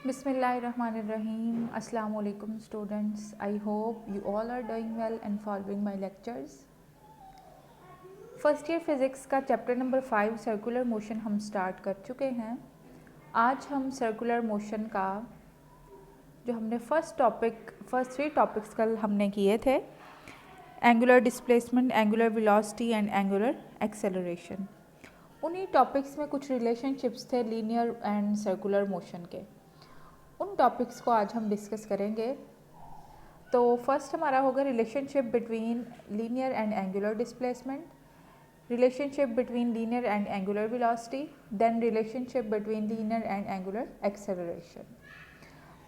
Bismillahirrahmanirrahim. Assalamu alaikum students. I hope you all are doing well and following my lectures. First year physics का chapter number 5 circular motion हम start कर चुके हैं। आज हम circular motion का जो हमने फर्स्ट 3 टॉपिक्स कल हमने किए थे, angular displacement, angular velocity and angular acceleration, उन्हीं टॉपिक्स में कुछ रिलेशनशिप्स थे लीनियर एंड सर्कुलर मोशन के। उन टॉपिक्स को आज हम डिस्कस करेंगे। तो फर्स्ट हमारा होगा relationship between linear and angular displacement, relationship between linear and angular velocity, then relationship between linear and angular acceleration.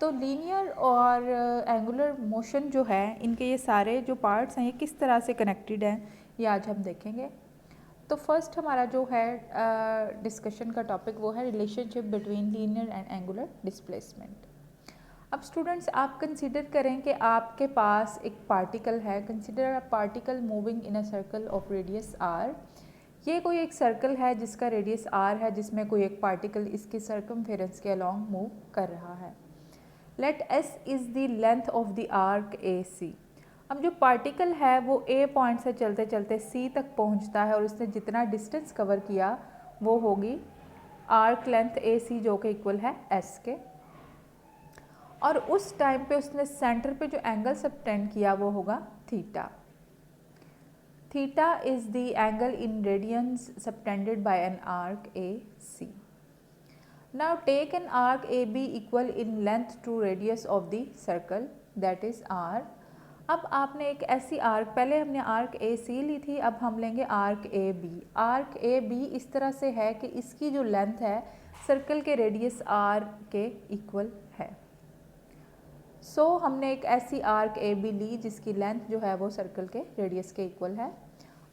तो लीनियर और एंगुलर मोशन जो है, इनके ये सारे जो पार्ट्स हैं ये किस तरह से कनेक्टेड हैं, ये आज हम देखेंगे। तो फर्स्ट हमारा जो है डिस्कशन का टॉपिक वो है relationship between linear and angular displacement. अब स्टूडेंट्स आप कंसीडर करें कि आपके पास एक पार्टिकल है, consider a particle moving in a circle of radius R. ये कोई एक सर्कल है जिसका रेडियस आर है, जिसमें कोई एक पार्टिकल इसके सर्कमफेरेंस के अलॉन्ग मूव कर रहा है। Let S is the length of the arc A C. अब जो पार्टिकल है वो ए पॉइंट से चलते चलते सी तक पहुंचता है और उसने जितना डिस्टेंस कवर किया वो होगी आर्क लेंथ ए सी, जो कि इक्वल है एस के। और उस टाइम पे उसने सेंटर पे जो एंगल सबटेंड किया वो होगा theta. Theta is the angle in radians subtended by an arc A C. Now take an arc A B equal in length to radius of the circle, that is R. अब आपने एक ऐसी arc, पहले हमने arc A सी ली थी, अब हम लेंगे arc A B. Arc A B इस तरह से है कि इसकी जो लेंथ है सर्कल के रेडियस आर के इक्वल है। सो हमने एक ऐसी आर्क ए बी ली जिसकी लेंथ जो है वो सर्कल के रेडियस के इक्वल है।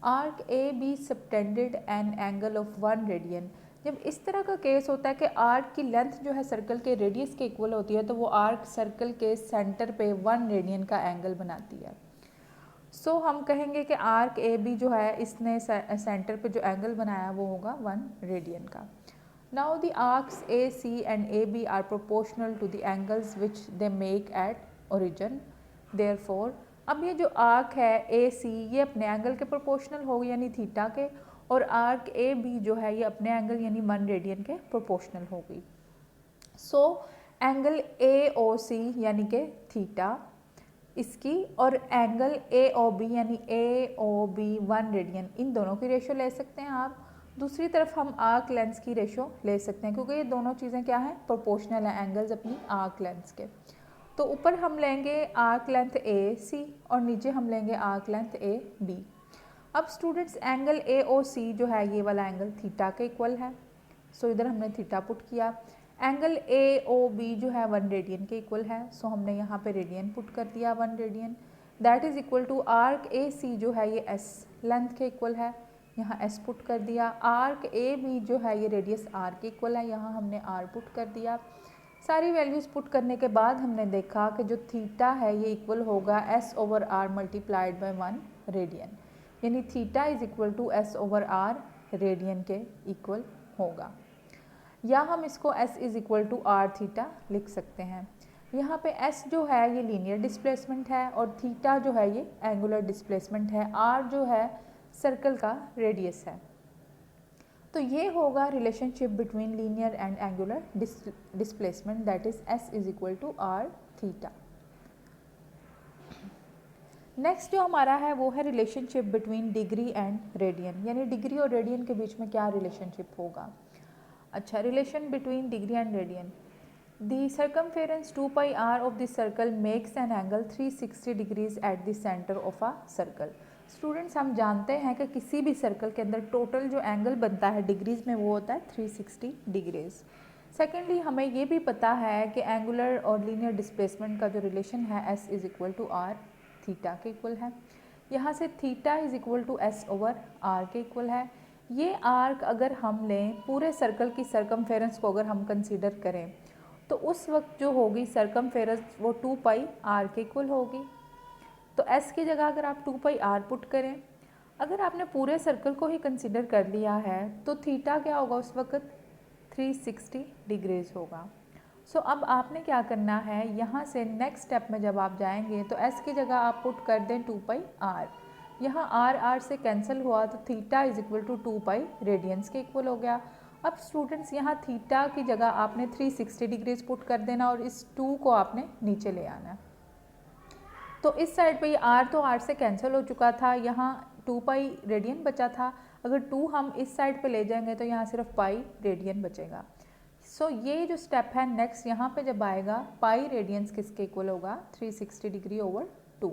Arc A B subtended an angle of 1 radian. जब इस तरह का केस होता है कि आर्क की लेंथ जो है सर्कल के रेडियस के इक्वल होती है, तो वो आर्क सर्कल के सेंटर पे 1 रेडियन का एंगल बनाती है। सो हम कहेंगे कि आर्क ए बी जो है इसने सेंटर पे जो एंगल बनाया वो होगा 1 रेडियन का। Now the arcs A C and A B are proportional to the angles which they make at origin. Therefore अब ये जो आर्क है ए सी ये अपने एंगल के प्रोपोर्शनल होगी यानी थीटा के, और आर्क ए बी जो है ये अपने एंगल यानी 1 रेडियन के प्रोपोर्शनल होगी। सो एंगल ए ओ सी यानी कि थीटा इसकी, और एंगल ए ओ बी यानी ए ओ बी 1 रेडियन, इन दोनों की रेशो ले सकते हैं आप। दूसरी तरफ हम आर्क लेंथ की रेशो ले सकते हैं, क्योंकि ये दोनों चीज़ें क्या हैं, प्रोपोर्शनल हैं एंगल्स अपनी आर्क लेंथ के। तो ऊपर हम लेंगे आर्क लेंथ ए सी और नीचे हम लेंगे आर्क लेंथ ए बी। अब स्टूडेंट्स एंगल ए ओ सी जो है ये वाला एंगल थीटा के इक्वल है। सो इधर हमने थीटा पुट किया। एंगल ए ओ बी जो है 1 रेडियन के इक्वल है, सो हमने यहाँ पे रेडियन पुट कर दिया 1 radian. That is equal to arc A C जो है ये एस लेंथ के इक्वल है, यहाँ एस पुट कर दिया। आर्क ए बी जो है ये रेडियस आर के इक्वल है, यहाँ हमने आर पुट कर दिया। सारी वैल्यूज़ पुट करने के बाद हमने देखा कि जो थीटा है ये इक्वल होगा S over R multiplied by 1 radian, यानी theta is equal to S over R radian के इक्वल होगा, या हम इसको S is equal to are theta लिख सकते हैं। यहाँ पे एस जो है ये लीनियर डिस्प्लेसमेंट है और थीटा जो है ये एंगुलर डिस्प्लेसमेंट है, आर जो है सर्कल का रेडियस है। तो ये होगा relationship between linear and angular displacement, that is s is equal to are theta. Next जो हमारा है वो है relationship between degree and radian, यानी डिग्री और रेडियन के बीच में क्या रिलेशनशिप होगा। अच्छा, relation between degree and radian. The circumference 2 pi r of the circle makes an angle 360 degrees at the centre of a circle. Students हम जानते हैं कि किसी भी सर्कल के अंदर टोटल जो एंगल बनता है डिग्रीज में वो होता है 360 डिग्रीज। सेकेंडली हमें ये भी पता है कि एंगुलर और लीनियर डिस्प्लेसमेंट का जो रिलेशन है s is equal to are theta के इक्वल है। यहाँ से theta is equal to S over r के इक्वल है। ये आर्क अगर हम लें पूरे सर्कल की सर्कमफेरेंस को अगर हम कंसीडर करें तो उस वक्त जो होगी सर्कमफेरेंस वो 2 पाई आर के इक्वल होगी। तो एस की जगह अगर आप 2 पाई आर पुट करें, अगर आपने पूरे सर्कल को ही कंसीडर कर लिया है तो थीटा क्या होगा उस वक्त 360 डिग्रीज होगा। सो अब आपने क्या करना है, यहाँ से नेक्स्ट स्टेप में जब आप जाएंगे तो s की जगह आप पुट कर दें 2πr। यहाँ r से कैंसिल हुआ तो theta is equal to 2π radians के इक्वल हो गया। अब स्टूडेंट्स यहाँ थीटा की जगह आपने 360 डिग्रीज पुट कर देना और इस 2 को आपने नीचे ले आना है। तो इस साइड पे ये r तो r से कैंसिल हो चुका था, यहाँ 2π रेडियन बचा था। अगर 2 हम इस साइड पे ले जाएंगे तो यहाँ सिर्फ पाई रेडियन बचेगा। सो ये जो स्टेप है नेक्स्ट यहाँ पे जब आएगा, पाई रेडियंस किसके इक्वल होगा, 360 डिग्री ओवर 2।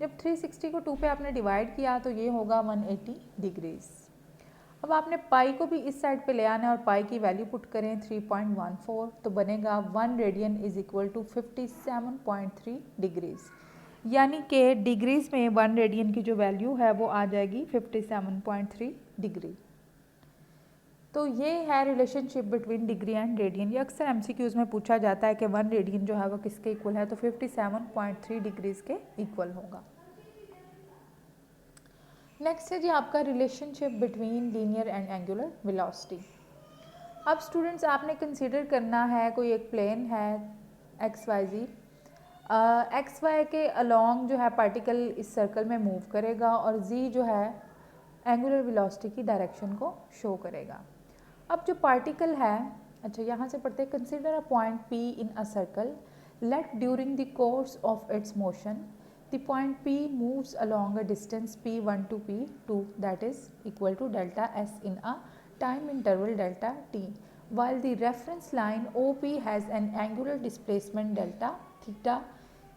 जब 360 को 2 पे आपने डिवाइड किया तो ये होगा 180 डिग्रीज। अब आपने पाई को भी इस साइड पे ले आना है और पाई की वैल्यू पुट करें 3.14 तो बनेगा 1 radian is equal to 57.3 degrees. यानी कि डिग्रीज में 1 रेडियन की जो वैल्यू है वो आ जाएगी 57.3 डिग्री। तो ये है relationship between degree and radian. ये अक्सर एमसीक्यूज में पूछा जाता है कि 1 रेडियन जो है वो किसके इक्वल है, तो 57.3 डिग्रीज के इक्वल होगा। नेक्स्ट है जी आपका relationship between linear and angular velocity. अब स्टूडेंट्स आपने कंसीडर करना है कोई एक प्लेन है XYZ, XY के अलॉन्ग जो है पार्टिकल इस सर्कल में मूव करेगा और Z जो है एंगुलर वेलोसिटी की डायरेक्शन को शो करेगा। अब जो पार्टिकल है, अच्छा यहाँ से पढ़ते हैं, consider a point P in a circle, let during the course of its motion the point P moves along a distance P1 to P2 that is equal to delta S in a time interval delta t, while the reference line OP has an angular displacement delta theta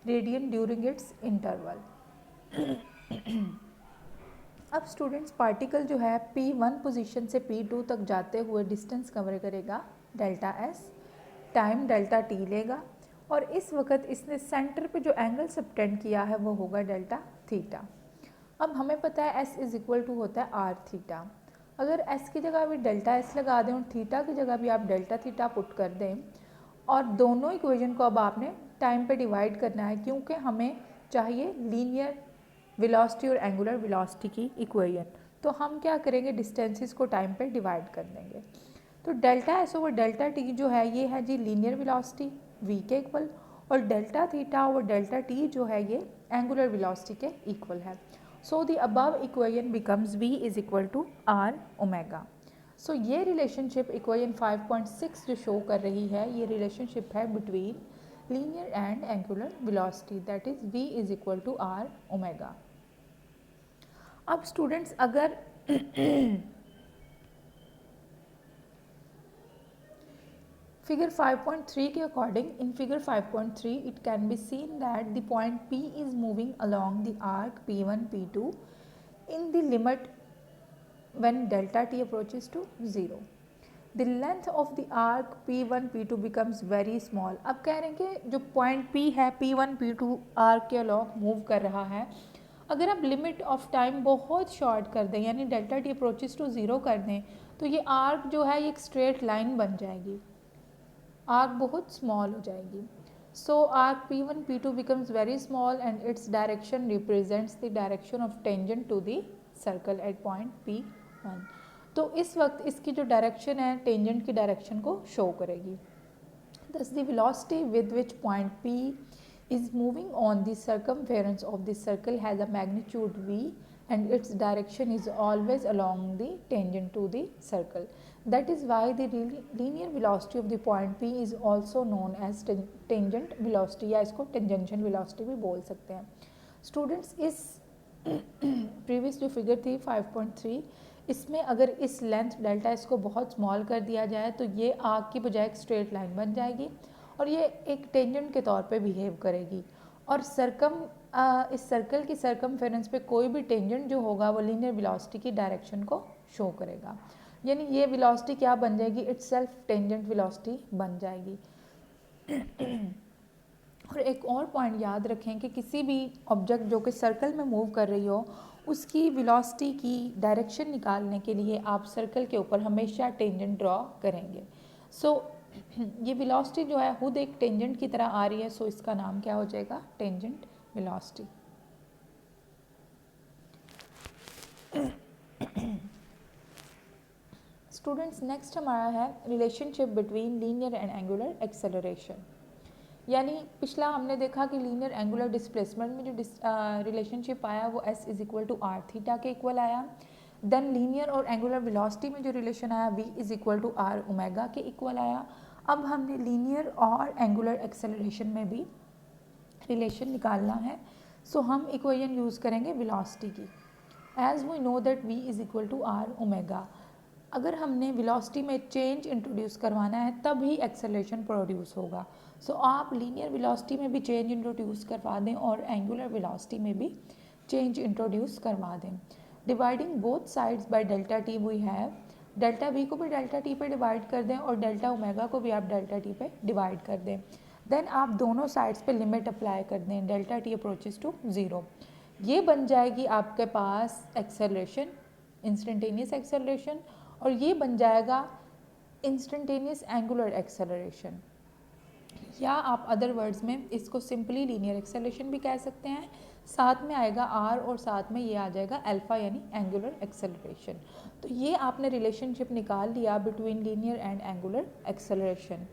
radian during its interval। अब students particle जो है P1 position से P2 तक जाते हुए distance cover करेगा delta S, time delta t लेगा और इस वक्त इसने सेंटर पे जो एंगल सबटेंड किया है वो होगा डेल्टा थीटा। अब हमें पता है S इज इक्वल टू होता है आर थीटा। अगर S की जगह भी डेल्टा S लगा दें और थीटा की जगह भी आप डेल्टा थीटा पुट कर दें और दोनों इक्वेशन को अब आपने टाइम पे डिवाइड करना है, क्योंकि हमें चाहिए लीनियर वेलोसिटी और एंगुलर वेलोसिटी की इक्वेशन। तो हम क्या करेंगे, डिस्टेंसेस को टाइम पे डिवाइड कर देंगे। तो delta S over delta T जो है ये है जी लीनियर वेलोसिटी v के इक्वल, और delta theta over delta T जो है ये एंगुलर वेलोसिटी के इक्वल है। So the above equation becomes v is equal to are omega. So ये रिलेशनशिप इक्वेशन 5.6 जो शो कर रही है, ये रिलेशनशिप है between linear and angular velocity, that is v is equal to r omega। अब स्टूडेंट्स अगर फिगर 5.3 के according, in figure 5.3 it can be seen that the point P is moving along the arc P1 P2 in the limit when delta t approaches to 0। The length of the arc P1 P2 becomes very small। अब कह रहे हैं कि जो point P है P1 P2 arc के along move कर रहा है, अगर आप लिमिट ऑफ टाइम बहुत शॉर्ट कर दें यानी डेल्टा टी अप्रोचेस टू 0 कर दें तो ये आर्क जो है ये एक स्ट्रेट लाइन बन जाएगी, आर्क बहुत स्मॉल हो जाएगी। सो arc P1 P2 becomes very small and its direction represents the direction of tangent to the circle at point P1। तो इस वक्त इसकी जो डायरेक्शन है टेंजेंट की डायरेक्शन को शो करेगी। Thus the velocity with which point P is moving on the circumference of the circle has a magnitude v and its direction is always along the tangent to the circle। That is why the linear velocity of the point P is also known as tangent velocity, या इसको tangential velocity भी बोल सकते हैं। Students इस previous जो figure थी 5.3, इसमें अगर इस लेंथ डेल्टा इसको बहुत स्मॉल कर दिया जाए तो ये आर्क की बजाय एक स्ट्रेट लाइन बन जाएगी और ये एक टेंजेंट के तौर पे बिहेव करेगी और इस सर्कल की सर्कमफेरेंस पे कोई भी टेंजेंट जो होगा वो लीनियर वेलोसिटी की डायरेक्शन को शो करेगा, यानी ये वेलोसिटी क्या बन जाएगी, इटसेल्फ टेंजेंट वेलोसिटी बन जाएगी। और एक और पॉइंट याद रखें कि किसी भी ऑब्जेक्ट जो कि सर्कल में मूव कर रही हो उसकी वेलोसिटी की डायरेक्शन निकालने के लिए आप सर्कल के ऊपर हमेशा टेंजेंट ड्रॉ करेंगे। सो ये वेलोसिटी जो है खुद एक टेंजेंट की तरह आ रही है, सो इसका नाम क्या हो जाएगा, टेंजेंट वेलोसिटी। स्टूडेंट्स नेक्स्ट हमारा है relationship between linear and angular acceleration. यानी पिछला हमने देखा कि लीनियर एंगुलर डिस्प्लेसमेंट में जो रिलेशनशिप आया वो s is equal to are theta के इक्वल आया। देन लीनियर और एंगुलर वेलोसिटी में जो रिलेशन आया v is equal to are omega के इक्वल आया। अब हमने लीनियर और एंगुलर एक्सेलरेशन में भी रिलेशन निकालना है, सो हम इक्वेशन यूज़ करेंगे वेलोसिटी की। As we know that v is equal to are omega. अगर हमने वेलोसिटी में चेंज इंट्रोड्यूस करवाना है तब ही एक्सेलरेशन प्रोड्यूस होगा। सो आप लीनियर वेलोसिटी में भी चेंज इंट्रोड्यूस करवा दें और एंगुलर वेलोसिटी में भी चेंज इंट्रोड्यूस करवा दें। Dividing both sides by delta T V have, delta we को भी डेल्टा टी पे डिवाइड कर दें और डेल्टा ओमेगा को भी आप डेल्टा टी पे डिवाइड कर दें। देन आप दोनों साइड्स पे लिमिट अप्लाई कर दें, delta t approaches to zero. ये बन जाएगी आपके पास एक्सेलरेशन, इंस्टेंटेनियस एक्सेलरेशन, और ये बन जाएगा इंस्टेंटेनियस एंगुलर एक्सेलरेशन, या आप अदर वर्ड्स में इसको सिंपली लीनियर एक्सेलरेशन भी कह सकते हैं। साथ में आएगा आर और साथ में ये आ जाएगा अल्फा यानी एंगुलर एक्सेलरेशन। तो ये आपने रिलेशनशिप निकाल लिया between linear and angular acceleration.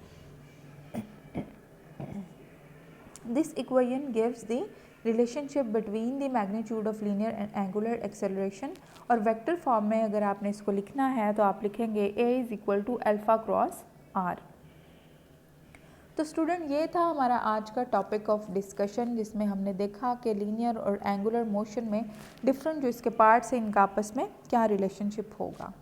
This equation gives the relationship between the magnitude of linear and angular acceleration. और वेक्टर फॉर्म में अगर आपने इसको लिखना है तो आप लिखेंगे a is equal to alpha cross r. तो स्टूडेंट ये था हमारा आज का टॉपिक ऑफ डिस्कशन, जिसमें हमने देखा कि लीनियर और एंगुलर मोशन में डिफरेंट जो इसके पार्ट्स हैं इनका आपस में क्या रिलेशनशिप होगा।